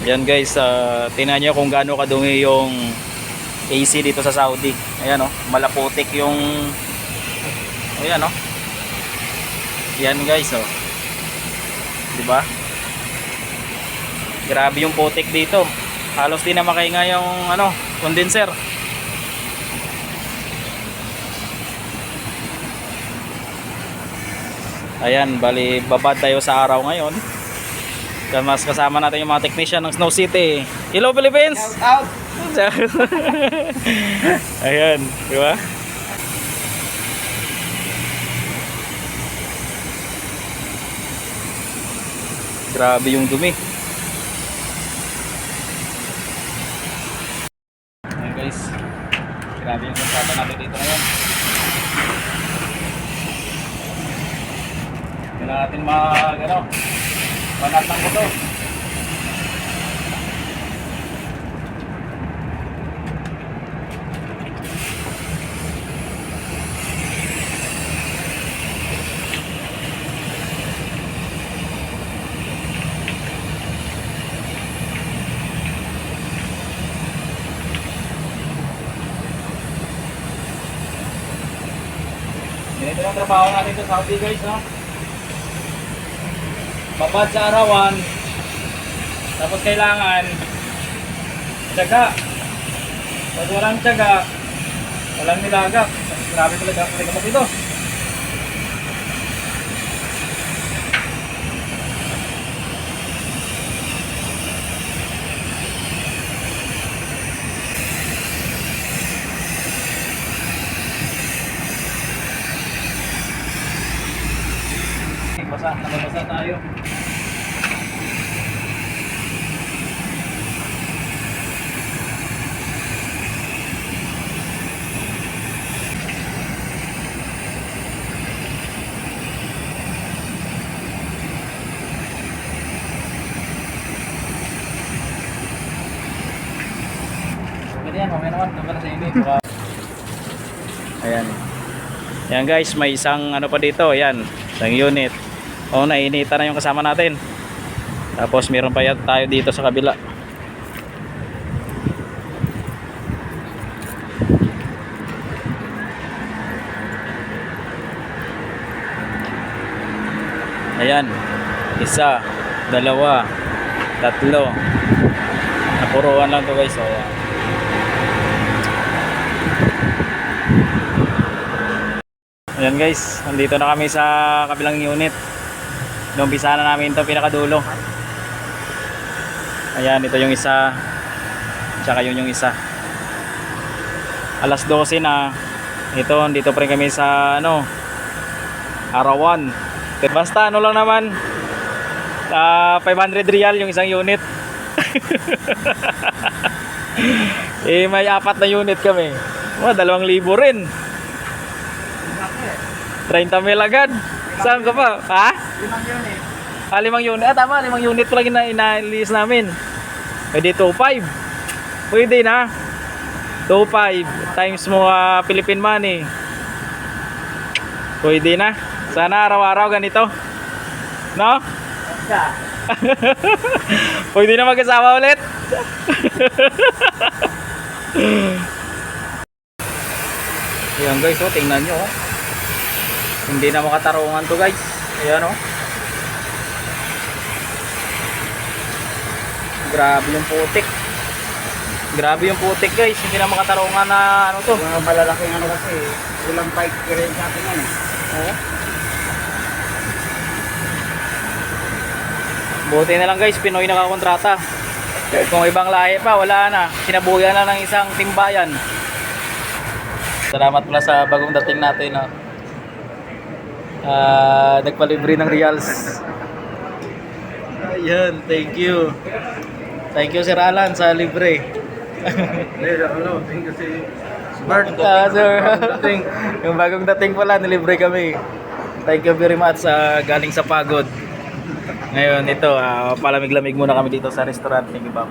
Yan guys, tingnan nyo kung gaano kadumi yung AC dito sa Saudi. Ayan oh, malaputik yung ayan oh. Yan guys oh. 'Di ba? Grabe yung putik dito. Halos di na makahinga yung ano, condenser. Ayan, bali babad tayo sa araw ngayon. Mas kasama natin yung mga technician ng Snow City. Hello Philippines! Shout out! Ayan, di ba? Grabe yung dumi. Ayan guys, grabe yung kontrata natin dito ngayon. Hindi na natin ano, banat ng buto. Ganito yung trabaho natin sa Saudi guys, no? Babad sa arawan, tapos kailangan tiyaga. Pag walang tiyaga, walang nilagak. Grabe talaga ang paligamot dito. Nababasa tayo. Pwede yan, mamaya naman. Doon ka na sa init. Ayan. Ayan guys, may isang ano pa dito. Ayan, isang unit. O, nainita na yung kasama natin. Tapos meron pa yan tayo dito sa kabila. Ayan, isa, dalawa, tatlo. Napuruan lang to guys. So, ayan. Ayan guys, nandito na kami sa kabilang unit. Numpisa na namin ito pinakadulo. Ayan, ito yung isa. Tsaka yun yung isa. Alas 12 na. Ito, dito pa rin kami sa ano, Arawan. Basta ano lang naman, 500 real yung isang unit. Eh may 4 na unit kami. 2,000 rin. 30,000 agad. Saan ka pa? Ha? 5 unit. 5 unit. Tama, 5 unit pa lang inaalis namin. Pwede 2,500. Pwede na. 2,500 times mo Philippine money. Pwede na. Sana araw-araw ganito. No? Pwede na mag-asawa ulit. Ayan guys, oh, tingnan nyo. Oh. Hindi na makatarungan to guys. Ayan oh. Grabe yung putik. Grabe yung putik guys. Hindi na makatarungan na ano to. Mga malalaking ano kasi, ulang bike rin sa atin yan. Oo. Buti na lang guys, Pinoy nakakontrata. Kung ibang lahi pa, wala na. Sinabuyan na ng isang timbayan. Salamat pala sa bagong dating natin. No? Nagpalibre ng reals. Ayan, thank you. Thank you Sir Alan sa libre. Thank you si Smart. Sir. Yung bagong dating pala, nilibre kami. Thank you very much galing sa pagod. Ngayon ito, palamig-lamig muna kami dito sa restaurant. Thank you, Bob.